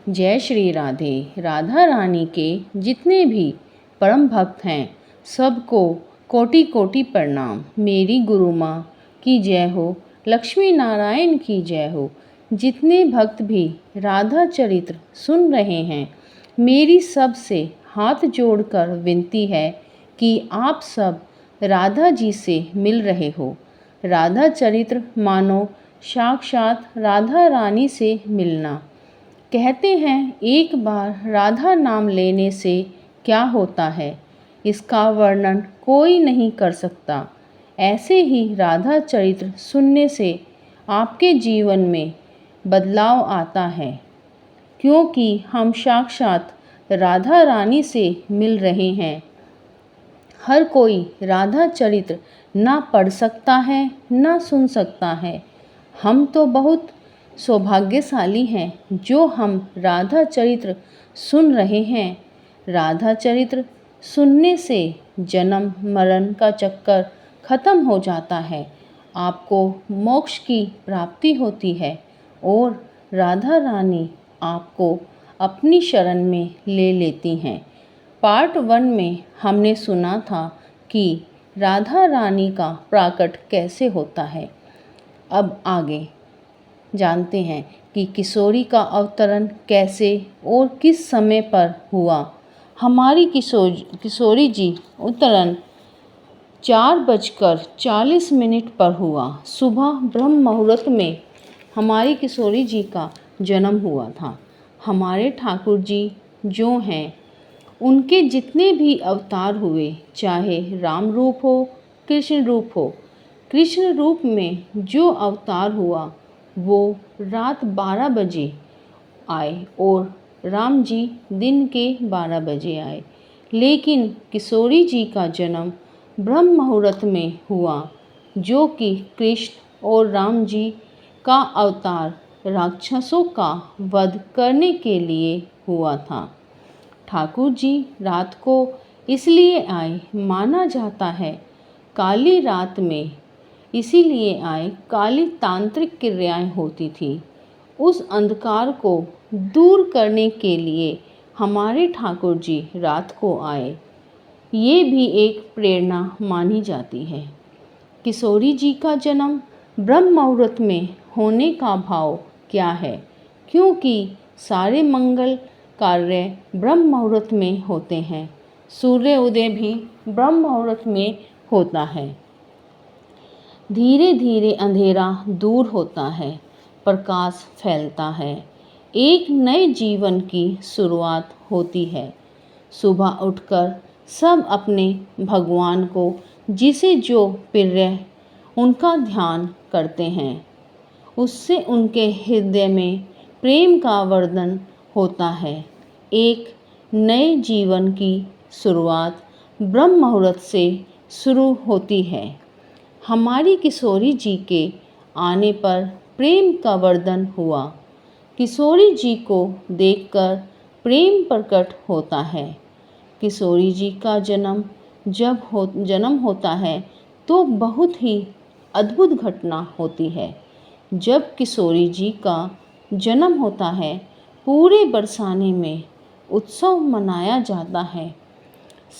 जय श्री राधे। राधा रानी के जितने भी परम भक्त हैं सबको कोटि कोटि प्रणाम। मेरी गुरु माँ की जय हो, लक्ष्मी नारायण की जय हो। जितने भक्त भी राधा चरित्र सुन रहे हैं, मेरी सबसे हाथ जोड़कर विनती है कि आप सब राधा जी से मिल रहे हो। राधा चरित्र मानो साक्षात राधा रानी से मिलना। कहते हैं एक बार राधा नाम लेने से क्या होता है, इसका वर्णन कोई नहीं कर सकता। ऐसे ही राधा चरित्र सुनने से आपके जीवन में बदलाव आता है, क्योंकि हम साक्षात राधा रानी से मिल रहे हैं। हर कोई राधा चरित्र ना पढ़ सकता है ना सुन सकता है। हम तो बहुत सौभाग्यशाली हैं जो हम राधा चरित्र सुन रहे हैं। राधा चरित्र सुनने से जन्म मरण का चक्कर खत्म हो जाता है, आपको मोक्ष की प्राप्ति होती है और राधा रानी आपको अपनी शरण में ले लेती हैं। पार्ट 1 में हमने सुना था कि राधा रानी का प्राकट कैसे होता है। अब आगे जानते हैं कि किशोरी का अवतरण कैसे और किस समय पर हुआ। हमारी किशोरी जी अवतरण 4:40 पर हुआ। सुबह ब्रह्म मुहूर्त में हमारी किशोरी जी का जन्म हुआ था। हमारे ठाकुर जी जो हैं, उनके जितने भी अवतार हुए, चाहे राम रूप हो कृष्ण रूप हो, कृष्ण रूप में जो अवतार हुआ वो रात 12 बजे आए और राम जी दिन के 12 बजे आए। लेकिन किशोरी जी का जन्म ब्रह्म मुहूर्त में हुआ, जो कि कृष्ण और राम जी का अवतार राक्षसों का वध करने के लिए हुआ था। ठाकुर जी रात को इसलिए आए, माना जाता है काली रात में इसीलिए आए, काली तांत्रिक क्रियाएं होती थी। उस अंधकार को दूर करने के लिए हमारे ठाकुर जी रात को आए। ये भी एक प्रेरणा मानी जाती है। किशोरी जी का जन्म ब्रह्म मुहूर्त में होने का भाव क्या है, क्योंकि सारे मंगल कार्य ब्रह्म मुहूर्त में होते हैं। सूर्य उदय भी ब्रह्म मुहूर्त में होता है। धीरे धीरे अंधेरा दूर होता है, प्रकाश फैलता है, एक नए जीवन की शुरुआत होती है। सुबह उठकर सब अपने भगवान को, जिसे जो प्रिय उनका ध्यान करते हैं, उससे उनके हृदय में प्रेम का वर्धन होता है। एक नए जीवन की शुरुआत ब्रह्म मुहूर्त से शुरू होती है। हमारी किशोरी जी के आने पर प्रेम का वर्धन हुआ। किशोरी जी को देखकर प्रेम प्रकट होता है। किशोरी जी का जन्म होता है तो बहुत ही अद्भुत घटना होती है। जब किशोरी जी का जन्म होता है, पूरे बरसाने में उत्सव मनाया जाता है।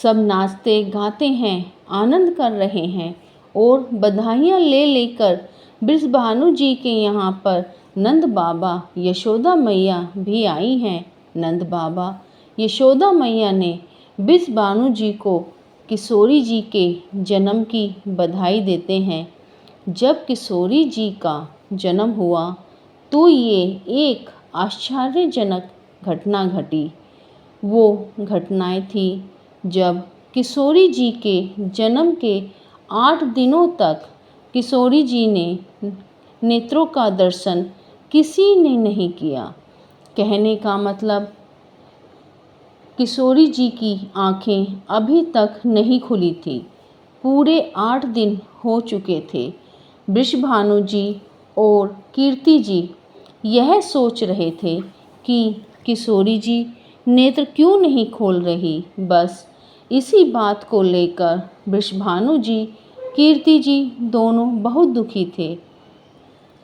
सब नाचते गाते हैं, आनंद कर रहे हैं और बधाइयाँ ले लेकर बृषभानु जी के यहाँ पर नंद बाबा यशोदा मैया भी आई हैं। नंद बाबा यशोदा मैया ने बृषभानु जी को किशोरी जी के जन्म की बधाई देते हैं। जब किशोरी जी का जन्म हुआ तो ये एक आश्चर्यजनक घटना घटी। वो घटनाएं थी जब किशोरी जी के जन्म के 8 दिनों तक किशोरी जी ने नेत्रों का दर्शन किसी ने नहीं किया। कहने का मतलब किशोरी जी की आंखें अभी तक नहीं खुली थी। पूरे 8 दिन हो चुके थे। बृषभानु जी और कीर्ति जी यह सोच रहे थे कि किशोरी जी नेत्र क्यों नहीं खोल रही। बस इसी बात को लेकर बृषभानु जी कीर्ति जी दोनों बहुत दुखी थे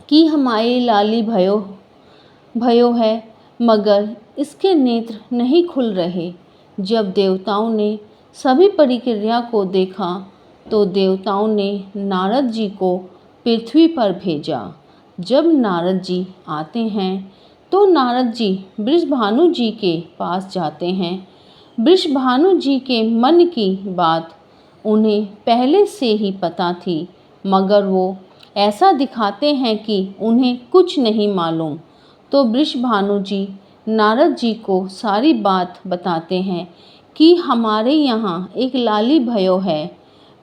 कि हमारी लाली भयो है, मगर इसके नेत्र नहीं खुल रहे। जब देवताओं ने सभी परिक्रिया को देखा तो देवताओं ने नारद जी को पृथ्वी पर भेजा। जब नारद जी आते हैं तो नारद जी वृषभानु जी के पास जाते हैं। वृषभानु जी के मन की बात उन्हें पहले से ही पता थी, मगर वो ऐसा दिखाते हैं कि उन्हें कुछ नहीं मालूम। तो वृषभानु जी नारद जी को सारी बात बताते हैं कि हमारे यहाँ एक लाली भयो है,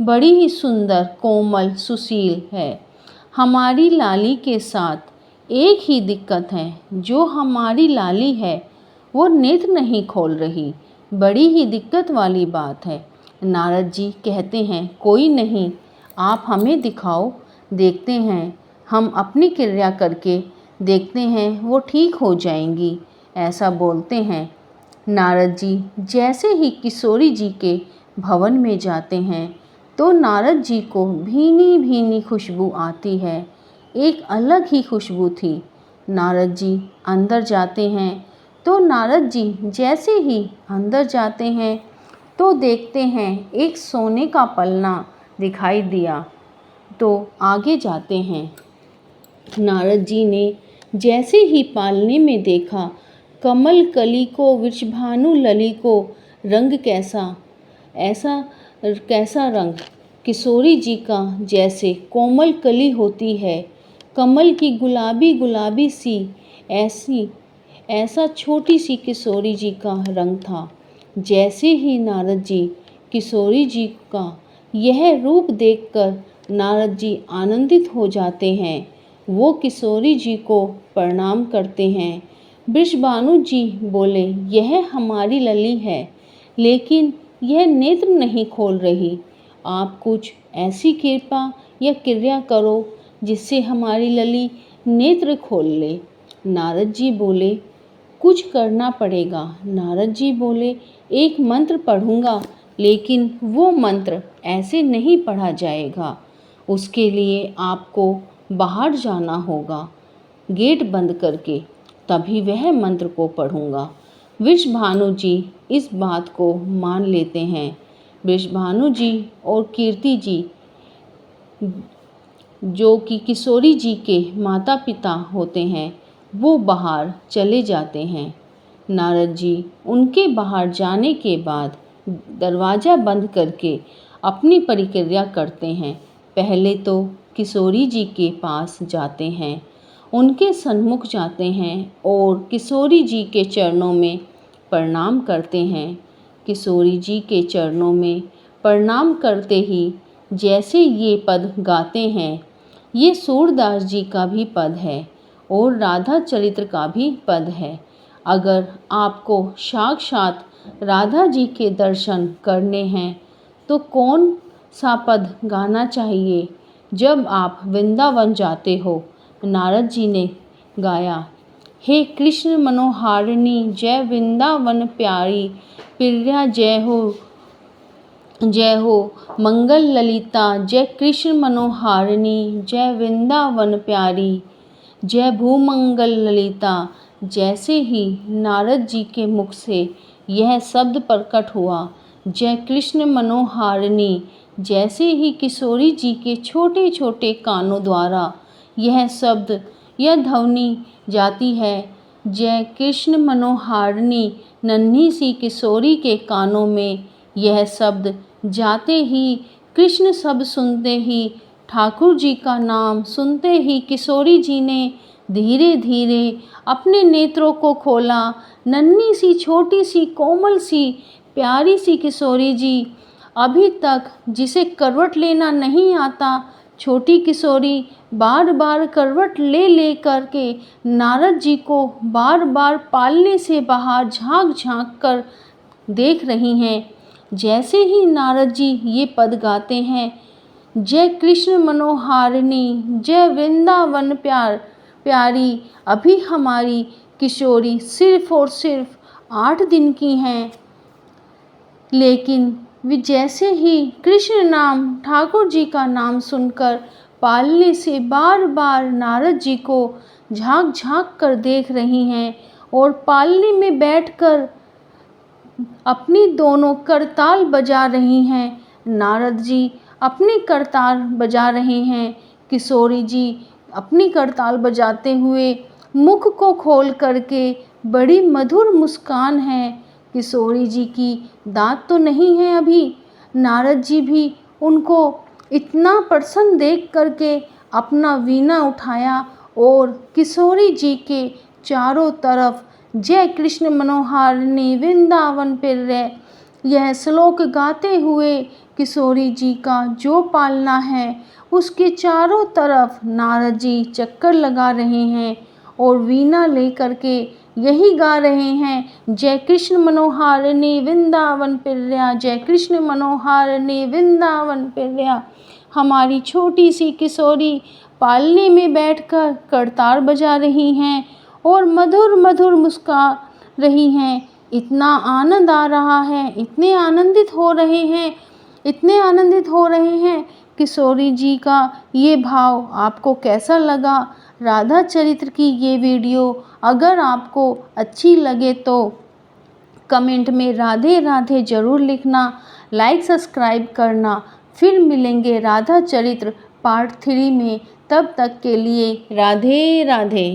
बड़ी ही सुंदर, कोमल, सुशील है। हमारी लाली के साथ एक ही दिक्कत है, जो हमारी लाली है वो नेत्र नहीं खोल रही। बड़ी ही दिक्कत वाली बात है। नारद जी कहते हैं, कोई नहीं, आप हमें दिखाओ, देखते हैं, हम अपनी क्रिया करके देखते हैं वो ठीक हो जाएंगी। ऐसा बोलते हैं। नारद जी जैसे ही किशोरी जी के भवन में जाते हैं तो नारद जी को भीनी भीनी खुशबू आती है। एक अलग ही खुशबू थी। नारद जी अंदर जाते हैं तो नारद जी जैसे ही अंदर जाते हैं तो देखते हैं एक सोने का पलना दिखाई दिया। तो आगे जाते हैं। नारद जी ने जैसे ही पालने में देखा, कमल कली को वृषभानु लली को रंग कैसा रंग किशोरी जी का जैसे कोमल कली होती है, कमल की गुलाबी गुलाबी सी ऐसा छोटी सी किशोरी जी का रंग था। जैसे ही नारद जी किशोरी जी का यह रूप देखकर नारद जी आनंदित हो जाते हैं। वो किशोरी जी को प्रणाम करते हैं। वृषभानु जी बोले, यह हमारी लली है, लेकिन यह नेत्र नहीं खोल रही। आप कुछ ऐसी कृपा या क्रिया करो जिससे हमारी लली नेत्र खोल ले। नारद जी बोले, कुछ करना पड़ेगा। नारद जी बोले, एक मंत्र पढ़ूंगा, लेकिन वो मंत्र ऐसे नहीं पढ़ा जाएगा। उसके लिए आपको बाहर जाना होगा, गेट बंद करके, तभी वह मंत्र को पढ़ूंगा। वृषभानु जी इस बात को मान लेते हैं। वृषभानु जी और कीर्ति जी, जो कि किशोरी जी के माता पिता होते हैं, वो बाहर चले जाते हैं। नारद जी उनके बाहर जाने के बाद दरवाज़ा बंद करके अपनी परिक्रिया करते हैं। पहले तो किशोरी जी के पास जाते हैं, उनके सन्मुख जाते हैं और किशोरी जी के चरणों में प्रणाम करते हैं। किशोरी जी के चरणों में प्रणाम करते ही जैसे ये पद गाते हैं, ये सूरदास जी का भी पद है और राधा चरित्र का भी पद है। अगर आपको साक्षात राधा जी के दर्शन करने हैं तो कौन सा पद गाना चाहिए? जब आप वृंदावन जाते हो, नारद जी ने गाया, हे कृष्ण मनोहारिणी जय वृंदावन प्यारी, प्रिया जय हो मंगल ललिता, जय कृष्ण मनोहारिणी जय वृंदावन प्यारी, जय भूमंगल ललिता। जैसे ही नारद जी के मुख से यह शब्द प्रकट हुआ, जय कृष्ण मनोहारिणी, जैसे ही किशोरी जी के छोटे छोटे कानों द्वारा यह शब्द, यह ध्वनि जाती है, जय कृष्ण मनोहारिणी, नन्ही सी किशोरी के कानों में यह शब्द जाते ही, कृष्ण शब्द सुनते ही, ठाकुर जी का नाम सुनते ही किशोरी जी ने धीरे धीरे अपने नेत्रों को खोला। नन्ही सी, छोटी सी, कोमल सी, प्यारी सी किशोरी जी, अभी तक जिसे करवट लेना नहीं आता, छोटी किशोरी बार बार करवट ले करके नारद जी को बार बार पालने से बाहर झांक झांक कर देख रही हैं। जैसे ही नारद जी ये पद गाते हैं, जय कृष्ण मनोहारिणी जय वृंदावन प्यारी, अभी हमारी किशोरी सिर्फ और सिर्फ 8 दिन की हैं, लेकिन वे जैसे ही कृष्ण नाम, ठाकुर जी का नाम सुनकर पालने से बार बार नारद जी को झांक झांक कर देख रही हैं और पालनी में बैठकर अपनी दोनों करताल बजा रही हैं। नारद जी अपनी करताल बजा रहे हैं। किशोरी जी अपनी करताल बजाते हुए मुख को खोल करके बड़ी मधुर मुस्कान है किशोरी जी की। दांत तो नहीं है अभी। नारद जी भी उनको इतना प्रसन्न देख करके अपना वीणा उठाया और किशोरी जी के चारों तरफ जय कृष्ण मनोहारिणी वृंदावन प्रिय यह श्लोक गाते हुए किशोरी जी का जो पालना है उसके चारों तरफ नारद जी चक्कर लगा रहे हैं और वीणा लेकर के यही गा रहे हैं, जय कृष्ण मनोहारिणी वृंदावन प्रिया, जय कृष्ण मनोहारिणी वृंदावन प्रिया। हमारी छोटी सी किशोरी पालने में बैठकर करताल बजा रही हैं और मधुर मधुर मुस्का रही हैं। इतना आनंद आ रहा है, इतने आनंदित हो रहे हैं, इतने आनंदित हो रहे हैं। किशोरी जी का ये भाव आपको कैसा लगा? राधा चरित्र की ये वीडियो अगर आपको अच्छी लगे तो कमेंट में राधे राधे ज़रूर लिखना, लाइक सब्सक्राइब करना। फिर मिलेंगे राधा चरित्र पार्ट 3 में। तब तक के लिए राधे राधे।